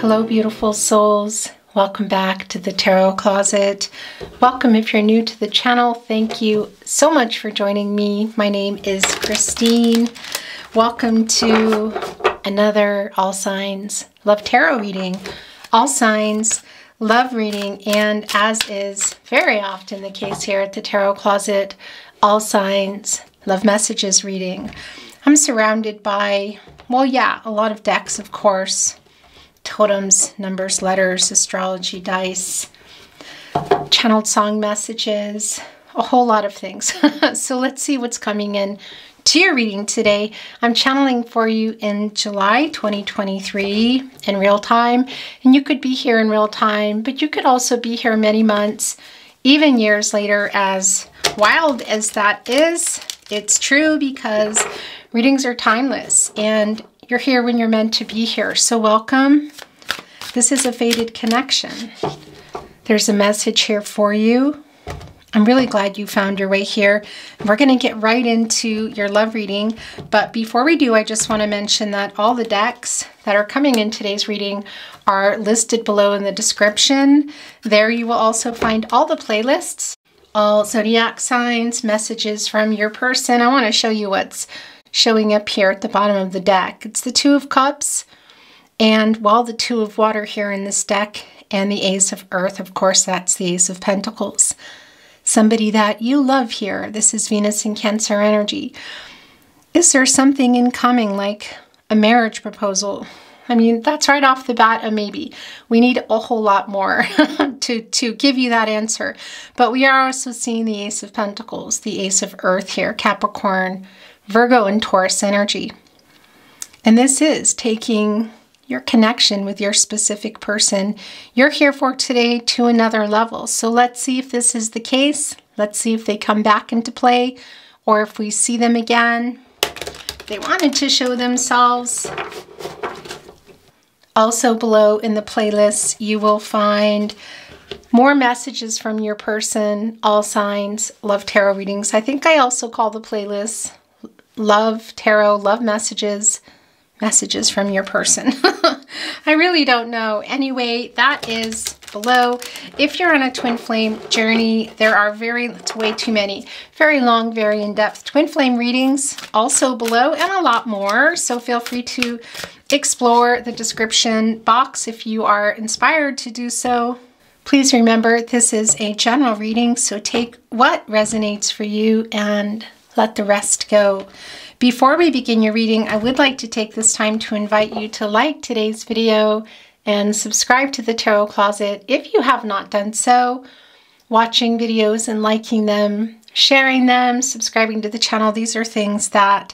Hello, beautiful souls. Welcome back to the Tarot Closet. Welcome if you're new to the channel. Thank you so much for joining me. My name is Christine. Welcome to another All Signs Love Tarot reading. All Signs Love reading, and as is very often the case here at the Tarot Closet, All Signs Love Messages reading. I'm surrounded by, well, yeah, a lot of decks, of course. Totems, numbers, letters, astrology, dice, channeled song messages, a whole lot of things. So let's see what's coming in to your reading today. I'm channeling for you in July 2023 in real time. And you could be here in real time, but you could also be here many months, even years later. As wild as that is, it's true because readings are timeless and you're here when you're meant to be here. So welcome. This is a fated connection. There's a message here for you. I'm really glad you found your way here. We're going to get right into your love reading. But before we do, I just want to mention that all the decks that are coming in today's reading are listed below in the description. There you will also find all the playlists, all zodiac signs, messages from your person. I want to show you what's showing up here at the bottom of the deck. It's the Two of Cups and, well, the Two of Water here in this deck, and the Ace of Earth. Of course, that's the Ace of Pentacles. Somebody that you love here. This is Venus in Cancer energy. Is there something incoming, like a marriage proposal? I mean, that's right off the bat a maybe. We need a whole lot more to give you that answer. But we are also seeing the Ace of Pentacles, the Ace of Earth here, Capricorn, Virgo, and Taurus energy. And this is taking your connection with your specific person you're here for today to another level. So let's see if this is the case. Let's see if they come back into play, or if we see them again. They wanted to show themselves. Also below in the playlist, you will find more messages from your person, All Signs Love Tarot readings. I think I also call the playlist Love Tarot, Love Messages, Messages from Your Person. I really don't know. Anyway, that is below. If you're on a twin flame journey, there are it's way too many, very long, very in-depth twin flame readings also below, and a lot more. So feel free to explore the description box if you are inspired to do so. Please remember, this is a general reading, so take what resonates for you and let the rest go. Before we begin your reading, I would like to take this time to invite you to like today's video and subscribe to the Tarot Closet if you have not done so. Watching videos and liking them, sharing them, subscribing to the channel, these are things that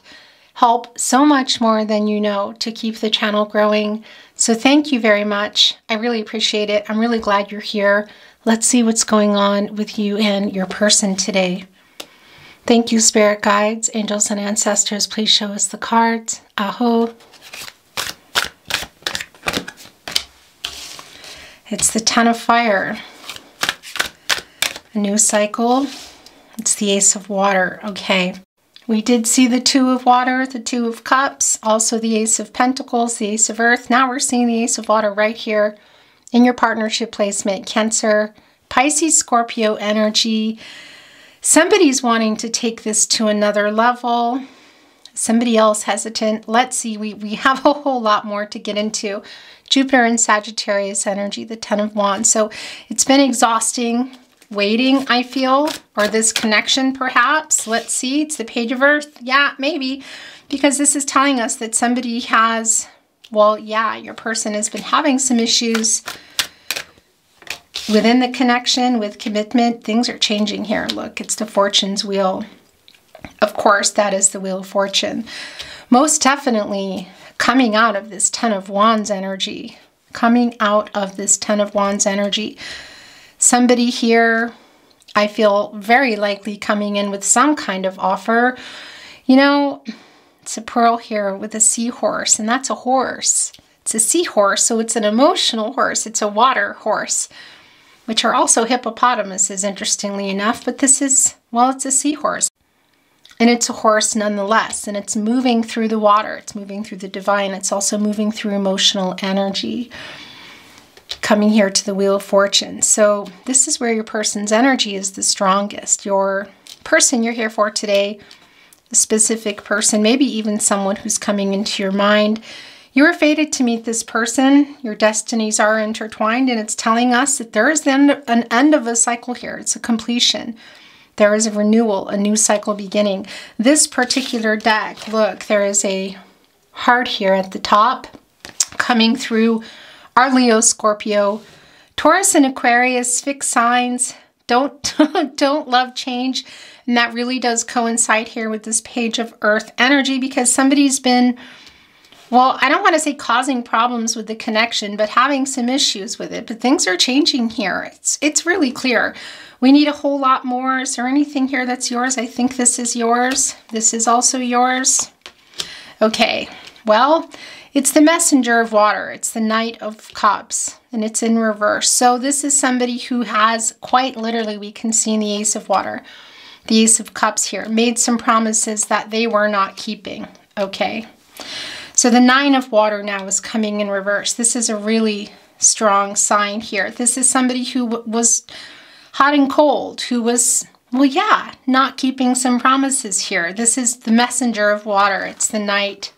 help so much more than you know to keep the channel growing. So thank you very much. I really appreciate it. I'm really glad you're here. Let's see what's going on with you and your person today. Thank you, spirit guides, angels, and ancestors. Please show us the cards. Aho. It's the Ten of Fire. A new cycle. It's the Ace of Water. Okay. We did see the Two of Water, the Two of Cups, also the Ace of Pentacles, the Ace of Earth. Now we're seeing the Ace of Water right here in your partnership placement. Cancer, Pisces, Scorpio energy. Somebody's wanting to take this to another level. Somebody else hesitant. Let's see, we have a whole lot more to get into. Jupiter and Sagittarius energy, the Ten of Wands. So it's been exhausting waiting, I feel, or this connection perhaps. Let's see, it's the Page of Earth. Yeah, maybe, because this is telling us that somebody has, well, yeah, your person has been having some issues within the connection, with commitment. Things are changing here. Look, it's the Fortune's wheel. Of course, that is the Wheel of Fortune. Most definitely coming out of this Ten of Wands energy. Coming out of this Ten of Wands energy. Somebody here, I feel, very likely coming in with some kind of offer. You know, it's a pearl here with a seahorse, and that's a horse. It's a seahorse, so it's an emotional horse. It's a water horse, which are also hippopotamuses, interestingly enough. But this is, well, it's a seahorse. And it's a horse nonetheless, and it's moving through the water. It's moving through the divine. It's also moving through emotional energy. coming here to the Wheel of Fortune. So this is where your person's energy is the strongest. Your person you're here for today, a specific person, maybe even someone who's coming into your mind. You were fated to meet this person. Your destinies are intertwined, and it's telling us that there is an end of a cycle here. It's a completion. There is a renewal, a new cycle beginning. This particular deck, look, there is a heart here at the top coming through our Leo, Scorpio, Taurus, and Aquarius, fixed signs. Don't love change. And that really does coincide here with this Page of Earth energy, because somebody's been, well, I don't want to say causing problems with the connection, but having some issues with it. But things are changing here. It's really clear. We need a whole lot more. Is there anything here that's yours? I think this is yours. This is also yours. Okay, well, it's the Messenger of Water. It's the Knight of Cups, and it's in reverse. So this is somebody who has, quite literally, we can see in the Ace of Water, the Ace of Cups here, made some promises that they were not keeping. Okay, so the Nine of Water now is coming in reverse. This is a really strong sign here. This is somebody who was hot and cold, who was, well, yeah, not keeping some promises here. This is the Messenger of Water. It's the Knight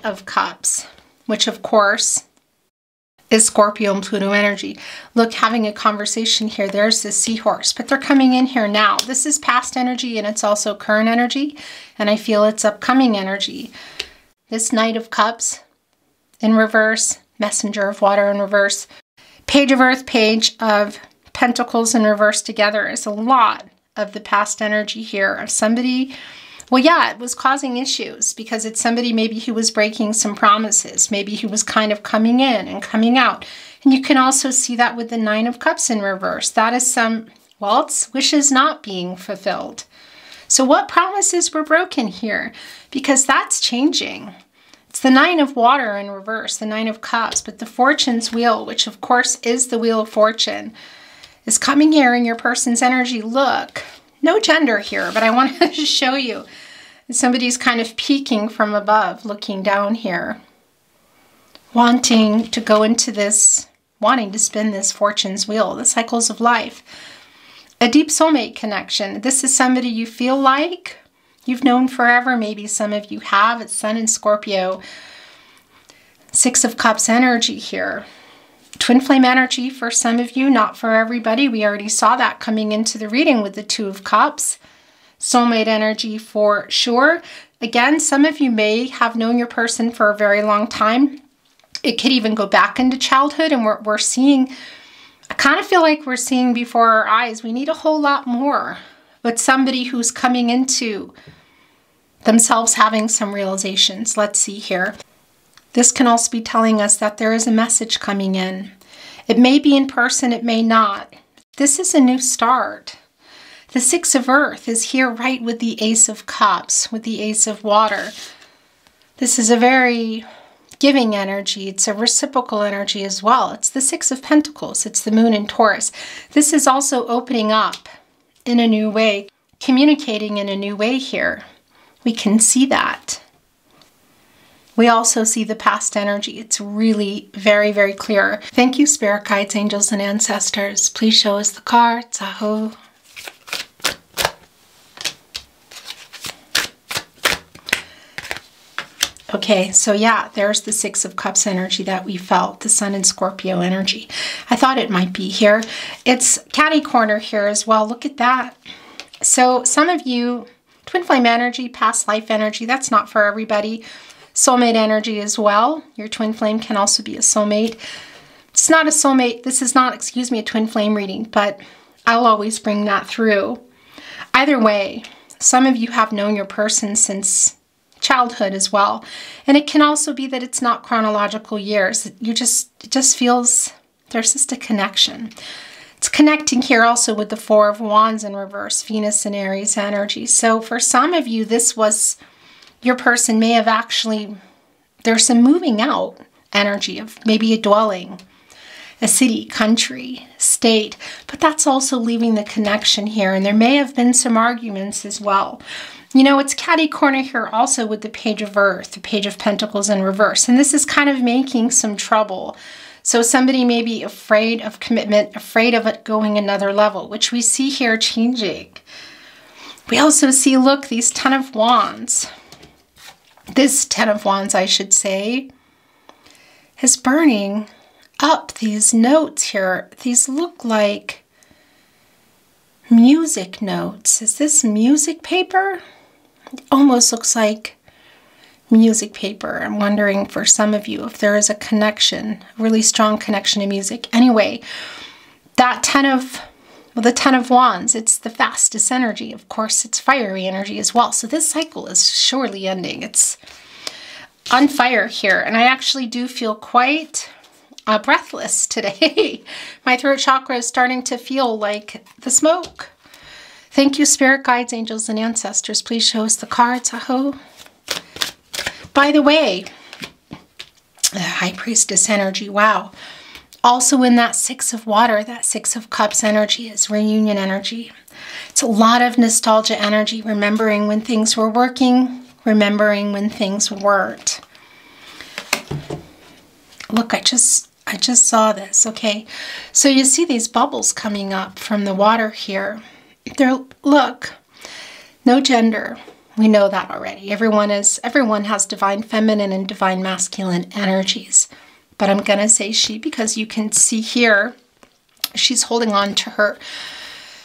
of Cups, which of course is Scorpio and Pluto energy. Look, having a conversation here. There's the seahorse, but they're coming in here now. This is past energy, and it's also current energy, and I feel it's upcoming energy. This Knight of Cups in reverse, Messenger of Water in reverse, Page of Earth, Page of Pentacles in reverse together is a lot of the past energy here of somebody. Well, yeah, it was causing issues because it's somebody maybe who was breaking some promises. Maybe he was kind of coming in and coming out. And you can also see that with the Nine of Cups in reverse. That is some, well, it's wishes not being fulfilled. So what promises were broken here? Because that's changing. It's the Nine of Water in reverse, the Nine of Cups, but the Fortune's Wheel, which of course is the Wheel of Fortune, is coming here in your person's energy. Look, no gender here, but I want to show you. Somebody's kind of peeking from above, looking down here, wanting to go into this, wanting to spin this Fortune's Wheel, the cycles of life. A deep soulmate connection. This is somebody you feel like you've known forever. Maybe some of you have. It's Sun in Scorpio. Six of Cups energy here. Twin flame energy for some of you, not for everybody. We already saw that coming into the reading with the Two of Cups. Soulmate energy for sure. Again, some of you may have known your person for a very long time. It could even go back into childhood, and we're seeing, I kind of feel like we're seeing before our eyes, we need a whole lot more. But somebody who's coming into themselves having some realizations. Let's see here. This can also be telling us that there is a message coming in. It may be in person, it may not. This is a new start. The Six of Earth is here right with the Ace of Cups, with the Ace of Water. This is a very giving energy. It's a reciprocal energy as well. It's the Six of Pentacles. It's the Moon in Taurus. This is also opening up in a new way, communicating in a new way here. We can see that. We also see the past energy. It's really very, very clear. Thank you, Spirit Guides, Angels, and Ancestors. Please show us the cards. Aho. Okay, so yeah, there's the Six of Cups energy that we felt, the Sun and Scorpio energy. I thought it might be here. It's catty corner here as well. Look at that. So some of you, twin flame energy, past life energy, that's not for everybody. Soulmate energy as well. Your twin flame can also be a soulmate. It's not a soulmate. This is not, excuse me, a twin flame reading, but I'll always bring that through. Either way, some of you have known your person since childhood as well. And it can also be that it's not chronological years. It just feels there's just a connection. It's connecting here also with the Four of Wands in reverse, Venus and Aries energy. So for some of you, this was, your person may have actually, there's some moving out energy of maybe a dwelling, a city, country, state, but that's also leaving the connection here. And there may have been some arguments as well. You know, it's catty corner here also with the Page of Earth, the Page of Pentacles in reverse. And this is kind of making some trouble. So somebody may be afraid of commitment, afraid of it going another level, which we see here changing. We also see, look, these 10 of Wands. This 10 of Wands, I should say, is burning up these notes here. These look like music notes. Is this music paper? It almost looks like music paper. I'm wondering for some of you if there is a connection, a really strong connection to music. Anyway, that the 10 of Wands, it's the fastest energy. Of course, it's fiery energy as well. So this cycle is surely ending. It's on fire here. And I actually do feel quite breathless today. My throat chakra is starting to feel like the smoke. Thank you, spirit guides, angels, and ancestors. Please show us the cards. Aho. By the way, the High Priestess energy, wow. Also in that 6 of water, that 6 of cups energy is reunion energy. It's a lot of nostalgia energy, remembering when things were working, remembering when things weren't. Look, I just saw this, okay? So you see these bubbles coming up from the water here. Look, no gender. We know that already. Everyone has divine feminine and divine masculine energies. But I'm going to say she because you can see here, she's holding on to her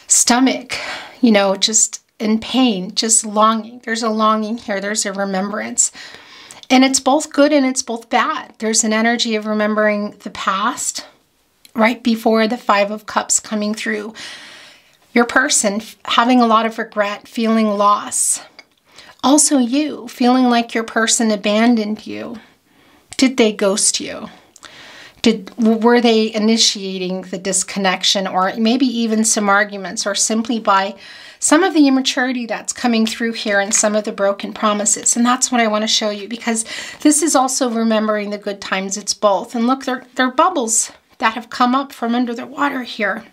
stomach, you know, just in pain, just longing. There's a longing here. There's a remembrance. And it's both good and it's both bad. There's an energy of remembering the past right before the 5 of Cups coming through. Your person having a lot of regret, feeling loss. Also you feeling like your person abandoned you. Did they ghost you? Were they initiating the disconnection, or maybe even some arguments, or simply by some of the immaturity that's coming through here and some of the broken promises? And that's what I want to show you, because this is also remembering the good times. It's both. And look, they're bubbles that have come up from under the water here.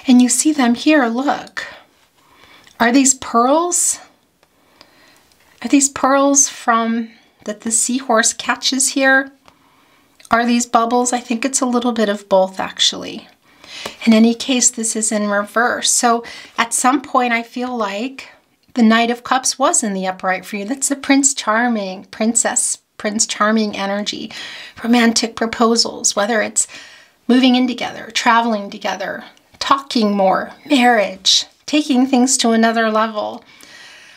And you see them here, look. Are these pearls? Are these pearls that the seahorse catches here? Are these bubbles? I think it's a little bit of both, actually. In any case, this is in reverse. So at some point, I feel like the Knight of Cups was in the upright for you. That's the Prince Charming, Prince Charming energy. Romantic proposals, whether it's moving in together, traveling together, talking more, marriage, taking things to another level.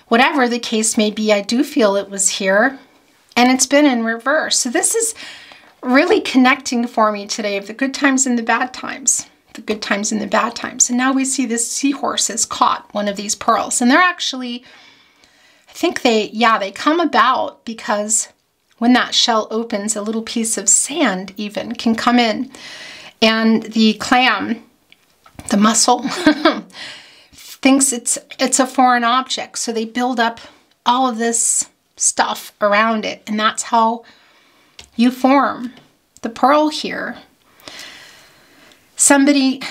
Whatever the case may be, I do feel it was here, and it's been in reverse. So this is really connecting for me today of the good times and the bad times. The good times and the bad times. And now we see this seahorse has caught one of these pearls. And they're actually, I think they come about because when that shell opens, a little piece of sand even can come in. And the clam, the mussel, thinks it's a foreign object. So they build up all of this stuff around it. And that's how you form the pearl here. Somebody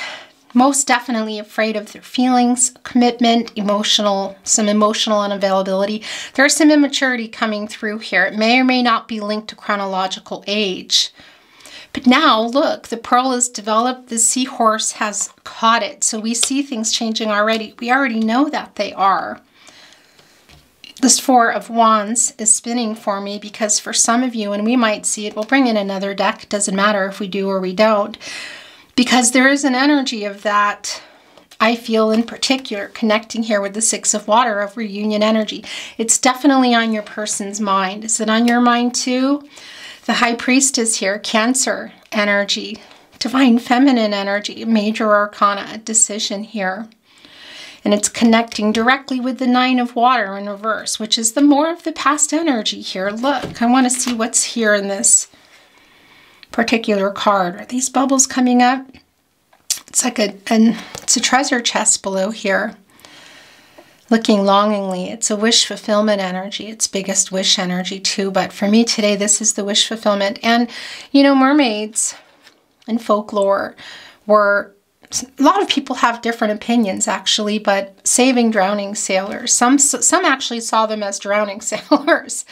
most definitely afraid of their feelings, commitment, some emotional unavailability. There's some immaturity coming through here. It may or may not be linked to chronological age. But now, look, the pearl is developed, the seahorse has caught it. So we see things changing already. We already know that they are. This 4 of Wands is spinning for me because for some of you, and we might see it, we'll bring in another deck. It doesn't matter if we do or we don't. Because there is an energy of that, I feel in particular, connecting here with the 6 of Water of reunion energy. It's definitely on your person's mind. Is it on your mind too? The High Priestess here, Cancer energy, divine feminine energy, major arcana, a decision here. And it's connecting directly with the 9 of Water in reverse, which is the more of the past energy here. Look, I want to see what's here in this particular card. Are these bubbles coming up? It's like it's a treasure chest below here. Looking longingly. It's a wish fulfillment energy. It's biggest wish energy too. But for me today, this is the wish fulfillment. And, you know, mermaids in folklore were, a lot of people have different opinions actually, but saving drowning sailors. Some actually saw them as drowning sailors.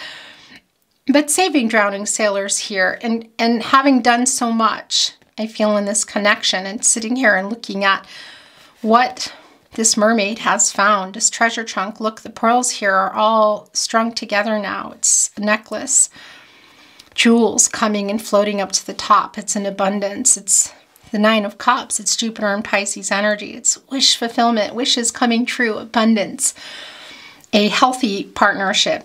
But saving drowning sailors here, and having done so much, I feel, in this connection, and sitting here and looking at what this mermaid has found, this treasure trunk. Look, the pearls here are all strung together now. It's a necklace. Jewels coming and floating up to the top. It's an abundance. It's the Nine of Cups. It's Jupiter and Pisces energy. It's wish fulfillment, wishes coming true, abundance, a healthy partnership.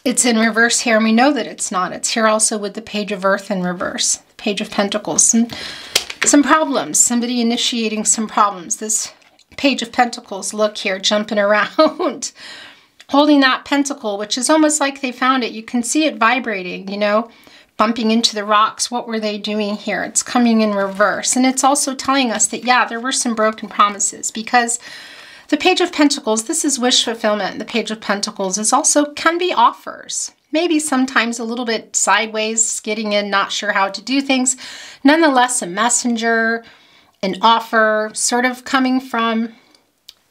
It's in reverse here, and we know that it's not. It's here also with the Page of Earth in reverse, the Page of Pentacles. Some problems, somebody initiating some problems. This Page of Pentacles, look here, jumping around, holding that pentacle, which is almost like they found it. You can see it vibrating, you know, bumping into the rocks. What were they doing here? It's coming in reverse. And it's also telling us that, yeah, there were some broken promises, because the Page of Pentacles, this is wish fulfillment. The Page of Pentacles is also, can be offers. Maybe sometimes a little bit sideways, skidding in, not sure how to do things. Nonetheless, a messenger, an offer, sort of coming from,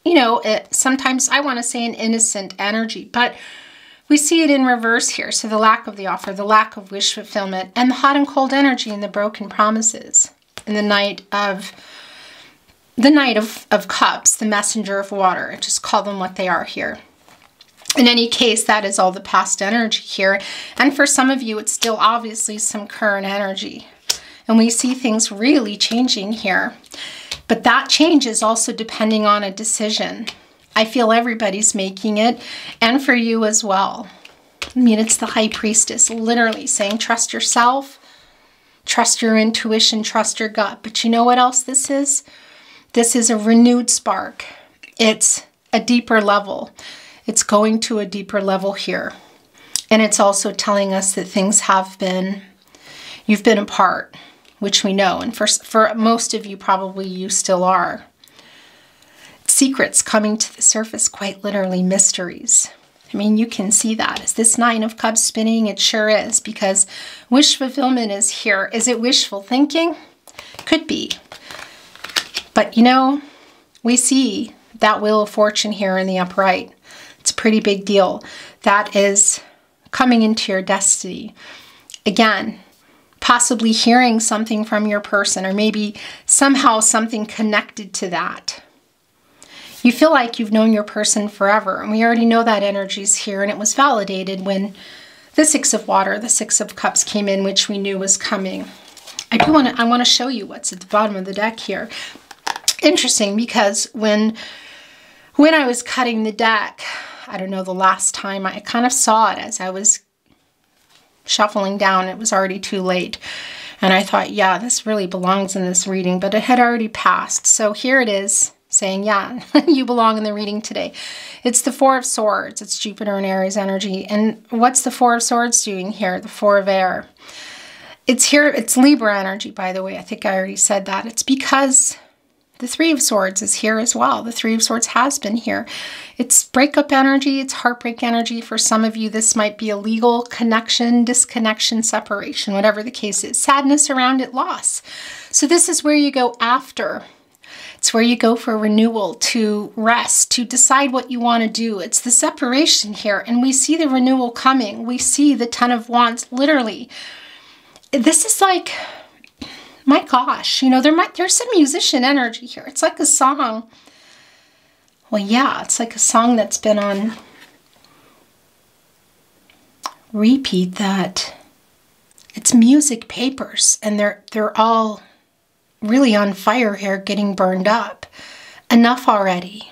you know, sometimes I want to say an innocent energy, but we see it in reverse here. So the lack of the offer, the lack of wish fulfillment, and the hot and cold energy and the broken promises. And the Knight of Cups, the messenger of water. I just call them what they are here. In any case, that is all the past energy here. And for some of you, it's still obviously some current energy. And we see things really changing here. But that change is also depending on a decision. I feel everybody's making it, and for you as well. I mean, it's the High Priestess literally saying, trust yourself, trust your intuition, trust your gut. But you know what else this is? This is a renewed spark. It's a deeper level. It's going to a deeper level here. And it's also telling us that things have been, you've been apart, which we know. And for most of you, probably you still are. Secrets coming to the surface, quite literally mysteries. I mean, you can see that. Is this Nine of Cups spinning? It sure is, because wish fulfillment is here. Is it wishful thinking? Could be. But you know, we see that Wheel of Fortune here in the upright. It's a pretty big deal. That is coming into your destiny. Again, possibly hearing something from your person, or maybe somehow something connected to that. You feel like you've known your person forever, and we already know that energy's here, and it was validated when the Six of Water, the Six of Cups came in, which we knew was coming. I want to show you what's at the bottom of the deck here. Interesting, because when I was cutting the deck, I don't know, the last time, I kind of saw it as I was shuffling down. It was already too late. And I thought, yeah, this really belongs in this reading, but it had already passed. So here it is saying, yeah, you belong in the reading today. It's the Four of Swords. It's Jupiter and Aries energy. And what's the Four of Swords doing here? The Four of Air. It's here. It's Libra energy, by the way. I think I already said that. It's because the Three of Swords is here as well. The Three of Swords has been here. It's breakup energy. It's heartbreak energy. For some of you, this might be a legal connection, disconnection, separation, whatever the case is. Sadness around it, loss. So this is where you go after. It's where you go for renewal, to rest, to decide what you want to do. It's the separation here. And we see the renewal coming. We see the Ten of Wands, literally. This is like, my gosh, you know, there's some musician energy here. It's like a song. Well, yeah, it's like a song that's been on repeat, that it's music papers, and they're all really on fire here, getting burned up. Enough already.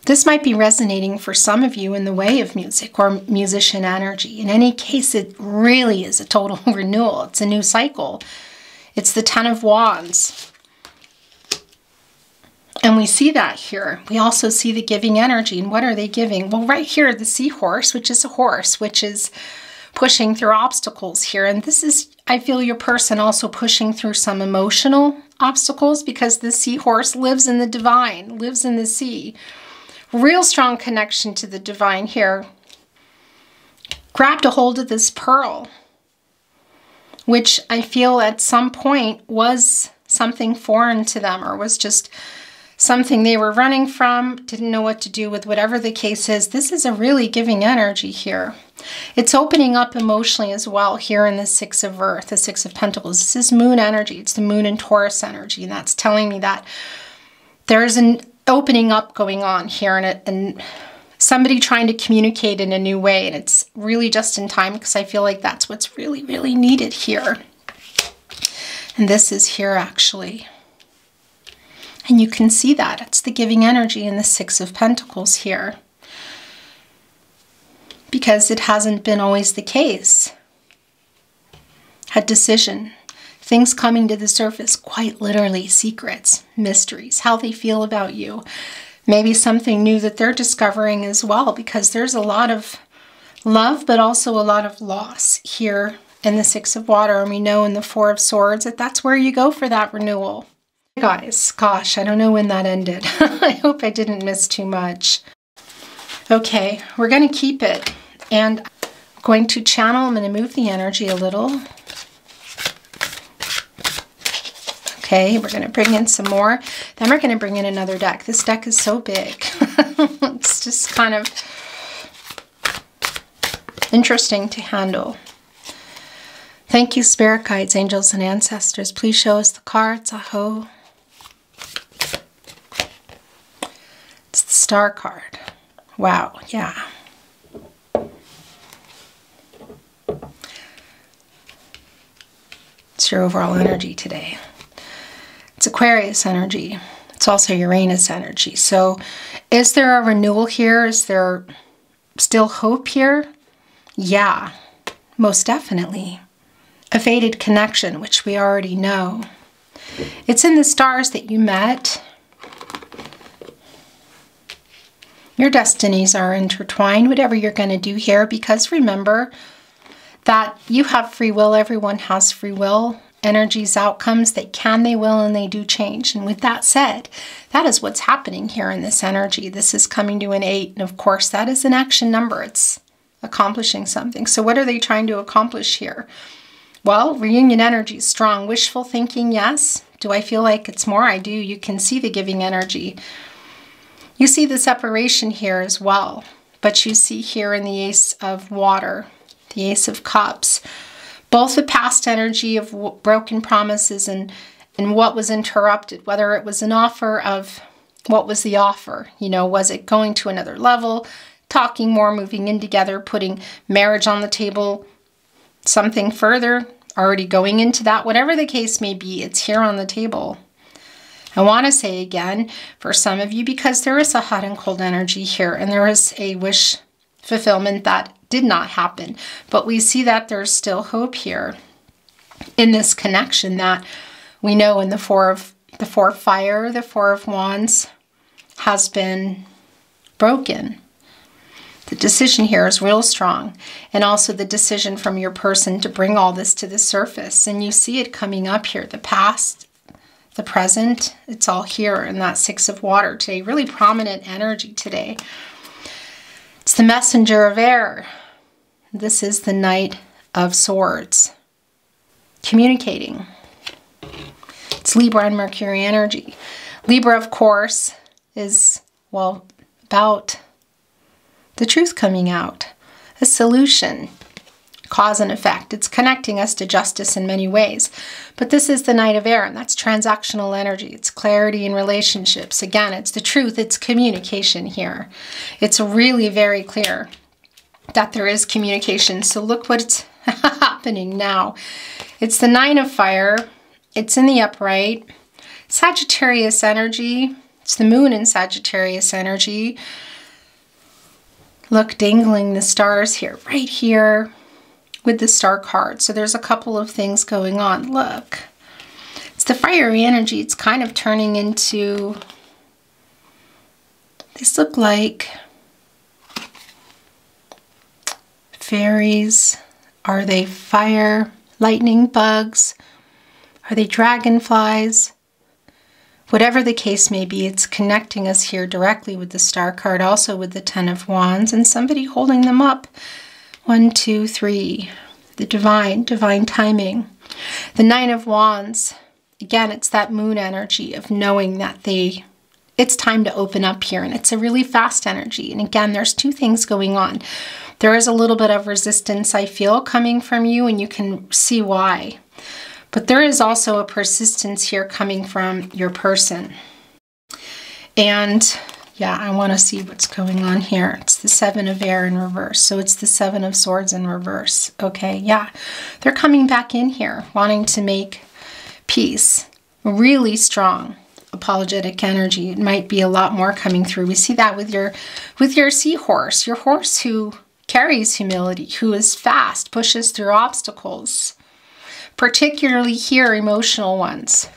This might be resonating for some of you in the way of music or musician energy. In any case, it really is a total renewal. It's a new cycle. It's the Ten of Wands. And we see that here. We also see the giving energy. And what are they giving? Well, right here, the Seahorse, which is a horse, which is pushing through obstacles here. And this is, I feel, your person also pushing through some emotional obstacles, because the Seahorse lives in the divine, lives in the sea. Real strong connection to the divine here. Grabbed a hold of this pearl, which I feel at some point was something foreign to them, or was just something they were running from, didn't know what to do with, whatever the case is. This is a really giving energy here. It's opening up emotionally as well here in the Six of Earth, the Six of Pentacles. This is moon energy. It's the moon and Taurus energy. And that's telling me that there's an opening up going on here and somebody trying to communicate in a new way. And it's really just in time because I feel like that's what's really, really needed here. And this is here actually. And you can see that. It's the giving energy in the Six of Pentacles here. Because it hasn't been always the case. A decision. Things coming to the surface, quite literally secrets, mysteries, how they feel about you. Maybe something new that they're discovering as well, because there's a lot of love, but also a lot of loss here in the Six of Water. And we know in the Four of Swords that that's where you go for that renewal. Guys, gosh, I don't know when that ended. I hope I didn't miss too much. Okay, we're going to keep it. And I'm going to channel, I'm going to move the energy a little. Okay, we're going to bring in some more. Then we're going to bring in another deck. This deck is so big. It's just kind of interesting to handle. Thank you, Spirit Guides, Angels, and Ancestors. Please show us the cards. Aho. It's the Star card. Wow, yeah. It's your overall energy today. It's Aquarius energy. It's also Uranus energy. So is there a renewal here? Is there still hope here? Yeah, most definitely. A fated connection, which we already know. It's in the stars that you met. Your destinies are intertwined, whatever you're going to do here, because remember that you have free will. Everyone has free will. Energies, outcomes, they can, they will, and they do change. And with that said, that is what's happening here in this energy. This is coming to an 8, and of course, that is an action number. It's accomplishing something. So what are they trying to accomplish here? Well, reunion energy is strong. Wishful thinking, yes. Do I feel like it's more? I do. You can see the giving energy. You see the separation here as well. But you see here in the Ace of Water, the Ace of Cups, both the past energy of broken promises and what was interrupted, whether it was an offer of what was the offer. You know, was it going to another level, talking more, moving in together, putting marriage on the table, something further, already going into that, whatever the case may be, it's here on the table. I want to say again, for some of you, because there is a hot and cold energy here, and there is a wish fulfillment that did not happen. But we see that there's still hope here in this connection that we know in the Four of Fire, the Four of Wands has been broken. The decision here is real strong, and also the decision from your person to bring all this to the surface. And you see it coming up here, the past, the present, it's all here in that Six of Water today. Really prominent energy today. It's the Messenger of Air. This is the Knight of Swords. Communicating. It's Libra and Mercury energy. Libra, of course, is, well, about the truth coming out, a solution, cause and effect. It's connecting us to justice in many ways. But this is the Knight of Air, and that's transactional energy. It's clarity in relationships. Again, it's the truth. It's communication here. It's really very clear that there is communication. So look what's happening now. It's the Nine of Fire. It's in the upright. Sagittarius energy. It's the moon in Sagittarius energy. Look, dangling the stars here, right here with the star card. So there's a couple of things going on. Look, it's the fiery energy. It's kind of turning into, these look like fairies. Are they fire, lightning bugs? Are they dragonflies? Whatever the case may be, it's connecting us here directly with the star card, also with the Ten of Wands, and somebody holding them up. 1, 2, 3. The divine timing. The Nine of Wands, again, it's that moon energy of knowing that they it's time to open up here, and it's a really fast energy. And again, there's two things going on. There is a little bit of resistance I feel coming from you, and you can see why. But there is also a persistence here coming from your person. And yeah, I want to see what's going on here. It's the Seven of Air in reverse. So it's the Seven of Swords in reverse. Okay, yeah. They're coming back in here, wanting to make peace. Really strong apologetic energy. It might be a lot more coming through. We see that with your seahorse, your horse who carries humility, who is fast, pushes through obstacles, particularly here, emotional ones.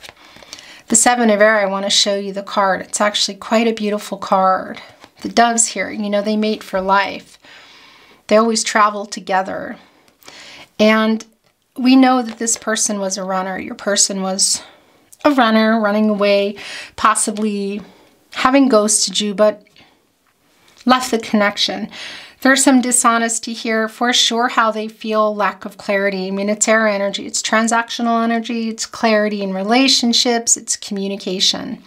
The Seven of Air, I want to show you the card. It's actually quite a beautiful card. The doves here, you know, they mate for life. They always travel together. And we know that this person was a runner. Your person was a runner, running away, possibly having ghosted you, but left the connection. There's some dishonesty here, for sure, how they feel, lack of clarity. I mean, it's air energy, it's transactional energy, it's clarity in relationships, it's communication.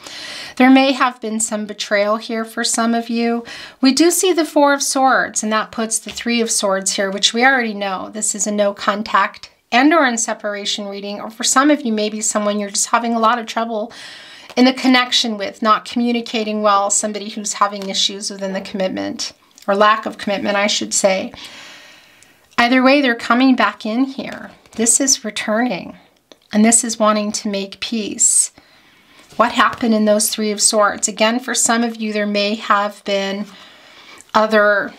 There may have been some betrayal here for some of you. We do see the Four of Swords, and that puts the Three of Swords here, which we already know. This is a no contact and or in separation reading, or for some of you, maybe someone you're just having a lot of trouble in the connection with, not communicating well, somebody who's having issues within the commitment. Or lack of commitment, I should say. Either way, they're coming back in here. This is returning, and this is wanting to make peace. What happened in those Three of Swords? Again, for some of you, there may have been a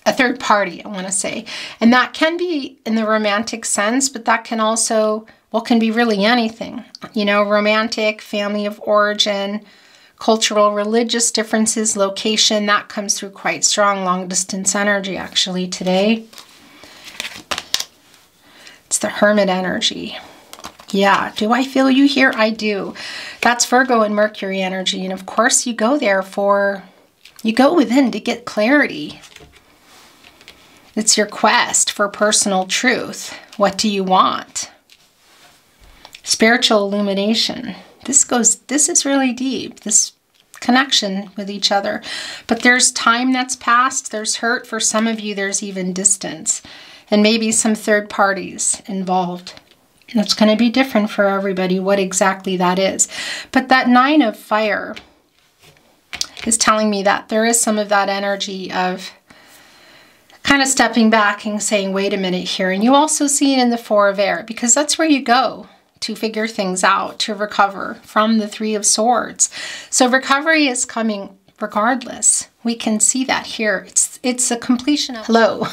third party, I want to say. And that can be in the romantic sense, but that can also, well, can be really anything. You know, romantic, family of origin, cultural, religious differences, location, that comes through quite strong. Long distance energy actually today. It's the Hermit energy. Yeah, do I feel you here? I do. That's Virgo and Mercury energy. And of course you go there you go within to get clarity. It's your quest for personal truth. What do you want? Spiritual illumination. This is really deep, this connection with each other. But there's time that's passed, there's hurt. For some of you, there's even distance. And maybe some third parties involved. And it's going to be different for everybody, what exactly that is. But that Nine of Fire is telling me that there is some of that energy of kind of stepping back and saying, wait a minute here. And you also see it in the Four of Air, because that's where you go to figure things out, to recover from the Three of Swords. So recovery is coming regardless. We can see that here. It's a completion of hello.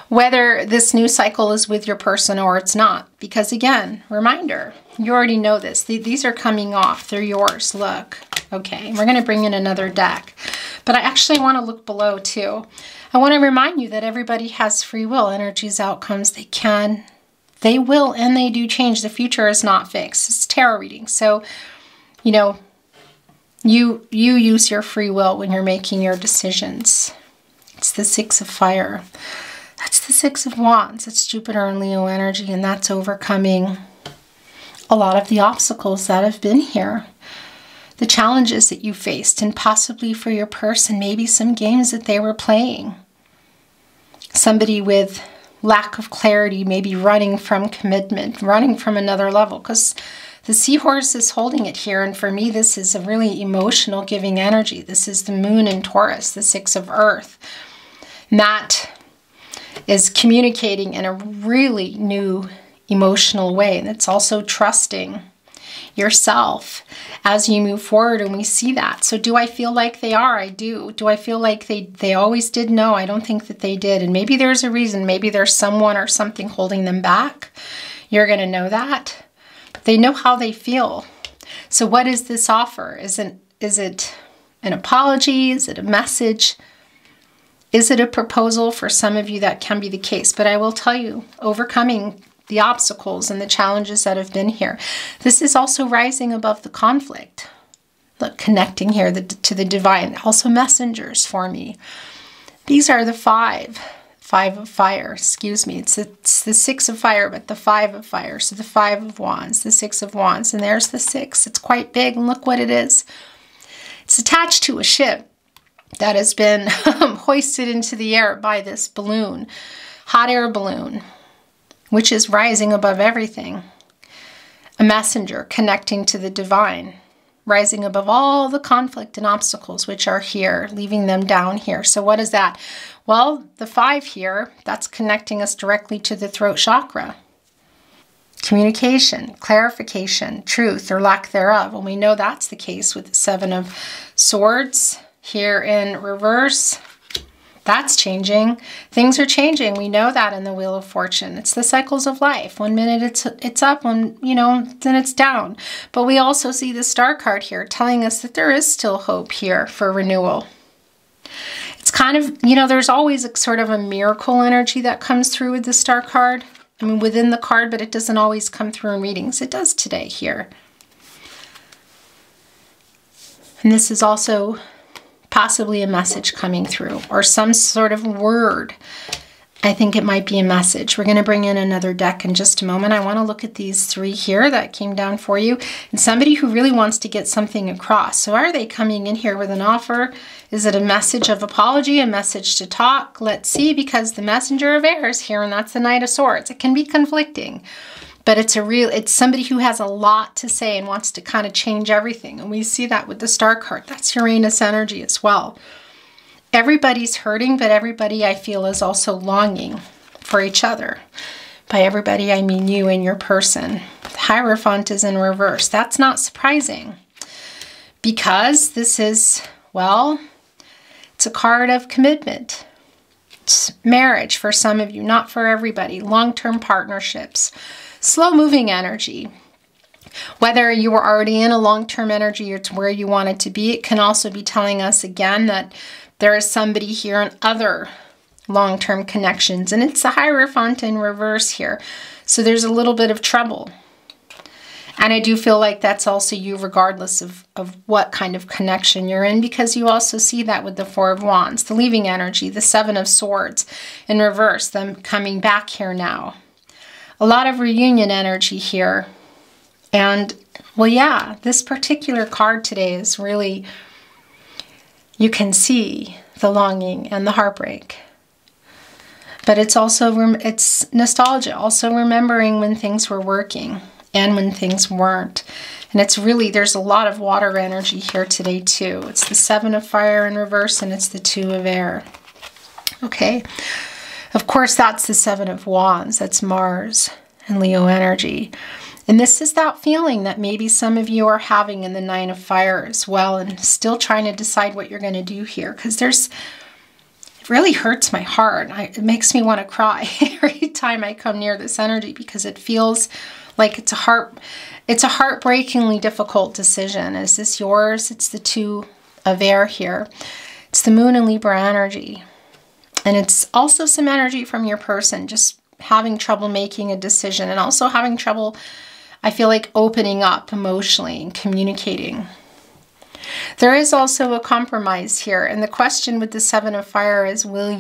Whether this new cycle is with your person or it's not. Because again, reminder, you already know this. These are coming off. They're yours. Look. Okay, we're going to bring in another deck. But I actually want to look below too. I want to remind you that everybody has free will. Energies, outcomes, they will, and they do change. The future is not fixed. It's tarot reading. So, you know, you use your free will when you're making your decisions. It's the Six of Fire. That's the Six of Wands. It's Jupiter and Leo energy, and that's overcoming a lot of the obstacles that have been here. The challenges that you faced, and possibly for your person, maybe some games that they were playing. Somebody with lack of clarity, maybe running from commitment, running from another level, because the seahorse is holding it here. And for me, this is a really emotional giving energy. This is the Moon in Taurus, the Six of Earth. And that is communicating in a really new emotional way. And it's also trusting yourself as you move forward, and we see that. So do I feel like they are? I do. Do I feel like they always did? No, I don't think that they did. And maybe there's a reason. Maybe there's someone or something holding them back. You're going to know that. But they know how they feel. So what is this offer? Is it an apology? Is it a message? Is it a proposal? For some of you, that can be the case. But I will tell you, overcoming the obstacles and the challenges that have been here. This is also rising above the conflict. Look, connecting here to the divine. Also messengers for me. These are the five Five of Fire, excuse me. It's the Six of Fire, but the Five of Fire. So the Five of Wands, the Six of Wands, and there's the Six. It's quite big, and look what it is. It's attached to a ship that has been hoisted into the air by this balloon, hot air balloon, which is rising above everything. A messenger connecting to the divine, rising above all the conflict and obstacles which are here, leaving them down here. So what is that? Well, the 5 here, that's connecting us directly to the throat chakra. Communication, clarification, truth or lack thereof. And we know that's the case with the 7 of Swords here in reverse. That's changing. Things are changing. We know that in the Wheel of Fortune. It's the cycles of life. 1 minute it's up, then it's down. But we also see the Star card here telling us that there is still hope here for renewal. It's kind of, there's always a sort of a miracle energy that comes through with the Star card. I mean, within the card, but it doesn't always come through in readings. It does today here. And this is also possibly a message coming through or some sort of word. I think it might be a message. We're going to bring in another deck in just a moment. I want to look at these 3 here that came down for you. And somebody who really wants to get something across. So are they coming in here with an offer? Is it a message of apology, a message to talk? Let's see, because the Messenger of Air is here, and that's the Knight of Swords. It can be conflicting. But it's somebody who has a lot to say and wants to kind of change everything. And we see that with the Star card. That's Uranus energy as well. Everybody's hurting, but everybody, I feel, is also longing for each other. By everybody, I mean you and your person. The Hierophant is in reverse. That's not surprising because this is, well, it's a card of commitment. It's marriage for some of you, not for everybody. Long-term partnerships. Slow-moving energy. Whether you were already in a long-term energy or to where you wanted to be, it can also be telling us again that there is somebody here in other long-term connections. And it's the Hierophant in reverse here. So there's a little bit of trouble. And I do feel like that's also you regardless of what kind of connection you're in, because you also see that with the 4 of Wands, the leaving energy, the 7 of Swords in reverse, them coming back here now. A lot of reunion energy here. And, well, yeah, this particular card today is really, you can see the longing and the heartbreak. But it's also, it's nostalgia, also remembering when things were working and when things weren't. And it's really, there's a lot of water energy here today too. It's the 7 of Fire in reverse and it's the 2 of Air. Okay. Of course, that's the 7 of Wands. That's Mars and Leo energy. And this is that feeling that maybe some of you are having in the 9 of Fire as well, and still trying to decide what you're going to do here. Because it really hurts my heart. It makes me want to cry every time I come near this energy, because it feels like it's a heartbreakingly difficult decision. Is this yours? It's the 2 of Air here. It's the Moon and Libra energy. And it's also some energy from your person, just having trouble making a decision and also having trouble, I feel like, opening up emotionally and communicating. There is also a compromise here. And the question with the 7 of Fire is, are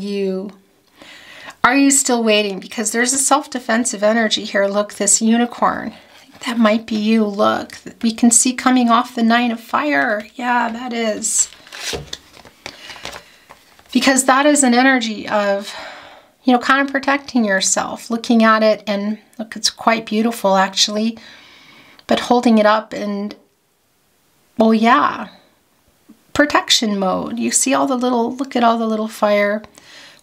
you still waiting? Because there's a self-defensive energy here. Look, this unicorn. I think that might be you. Look, we can see coming off the 9 of Fire. Yeah, that is. Because that is an energy of, kind of protecting yourself, looking at it, and look, it's quite beautiful actually, but holding it up and, well, yeah, protection mode. You see all the little, look at all the little fire.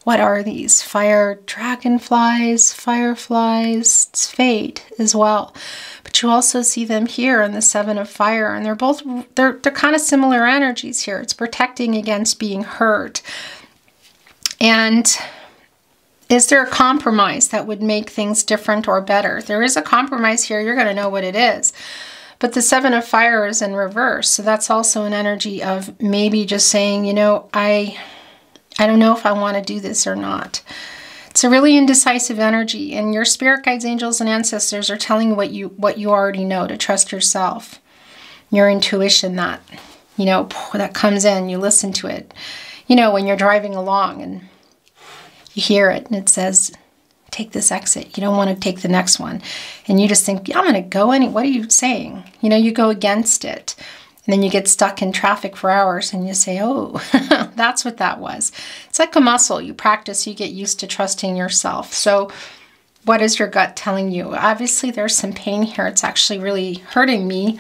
What are these? Fire dragonflies, fireflies. It's fate as well. But you also see them here in the 7 of Fire, and they're kind of similar energies here. It's protecting against being hurt. And is there a compromise that would make things different or better? There is a compromise here. You're going to know what it is. But the 7 of Fire is in reverse. So that's also an energy of maybe just saying, I don't know if I want to do this or not. It's a really indecisive energy. And your spirit guides, angels, and ancestors are telling you what you already know, to trust yourself. Your intuition that, that comes in. You listen to it. When you're driving along and You hear it and it says, take this exit. You don't want to take the next one. And you just think, yeah, I'm going to go what are you saying? You know, you go against it. And then you get stuck in traffic for hours and you say, oh, that's what that was. It's like a muscle. You practice, you get used to trusting yourself. So what is your gut telling you? Obviously, there's some pain here. It's actually really hurting me.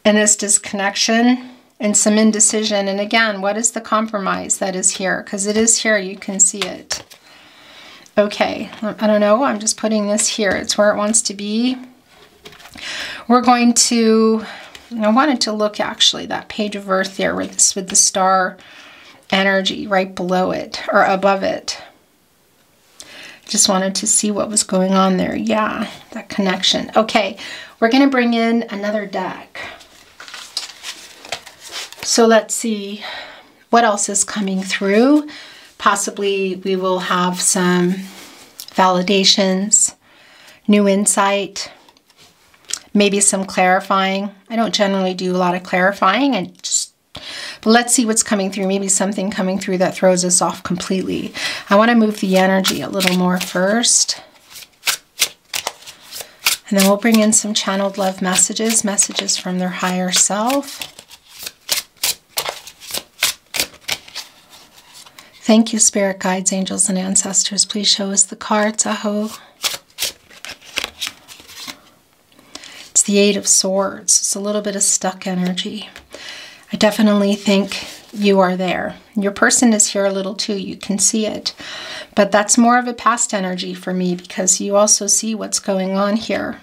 And this disconnection and some indecision. And again, what is the compromise that is here? Because it is here. You can see it. Okay, I don't know. I'm just putting this here. It's where it wants to be. We're going to... I wanted to look actually that page of Earth there with the star energy right below it or above it. Just wanted to see what was going on there. Yeah, that connection. Okay, we're going to bring in another deck. So let's see what else is coming through. Possibly we will have some validations, new insight, maybe some clarifying. I don't generally do a lot of clarifying, but let's see what's coming through. Maybe something coming through that throws us off completely. I want to move the energy a little more first. And then we'll bring in some channeled love messages, messages from their higher self. Thank you, spirit guides, angels, and ancestors. Please show us the cards. Aho. It's the Eight of Swords. It's a little bit of stuck energy. I definitely think you are there. Your person is here a little too. You can see it. But that's more of a past energy for me because you also see what's going on here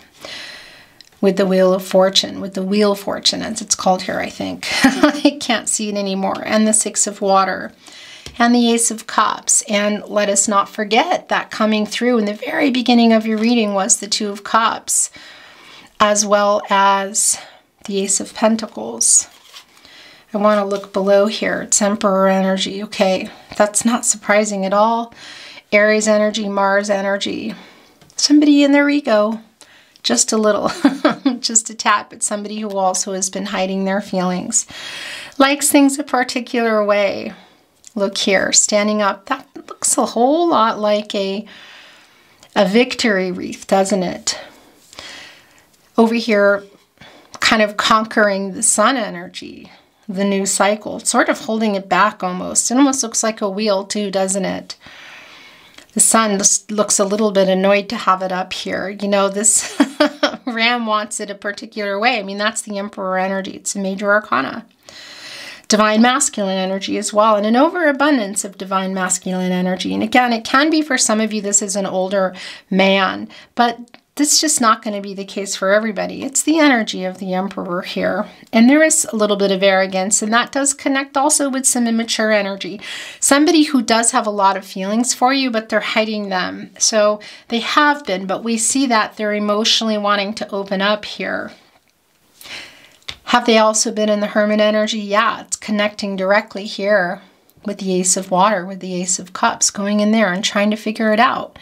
with the Wheel of Fortune, with the Wheel of Fortune as it's called here, I think. I can't see it anymore. And the Six of Water and the Ace of Cups. And let us not forget that coming through in the very beginning of your reading was the Two of Cups, as well as the Ace of Pentacles. I want to look below here. It's Emperor energy. Okay, that's not surprising at all. Aries energy, Mars energy. Somebody in their ego. Just a little, just a tad, but somebody who also has been hiding their feelings. Likes things a particular way. Look here, standing up. That looks a whole lot like a victory wreath, doesn't it? Over here, kind of conquering the sun energy, the new cycle, sort of holding it back almost. It almost looks like a wheel too, doesn't it? The sun looks a little bit annoyed to have it up here. You know, this ram wants it a particular way. I mean, that's the Emperor energy. It's a major arcana. Divine masculine energy as well, and an overabundance of divine masculine energy. And again, it can be for some of you, this is an older man, but this is just not going to be the case for everybody. It's the energy of the Emperor here. And there is a little bit of arrogance, and that does connect also with some immature energy. Somebody who does have a lot of feelings for you, but they're hiding them. So they have been, but we see that they're emotionally wanting to open up here. Have they also been in the Hermit energy? Yeah, it's connecting directly here with the Ace of Water, with the Ace of Cups, going in there and trying to figure it out.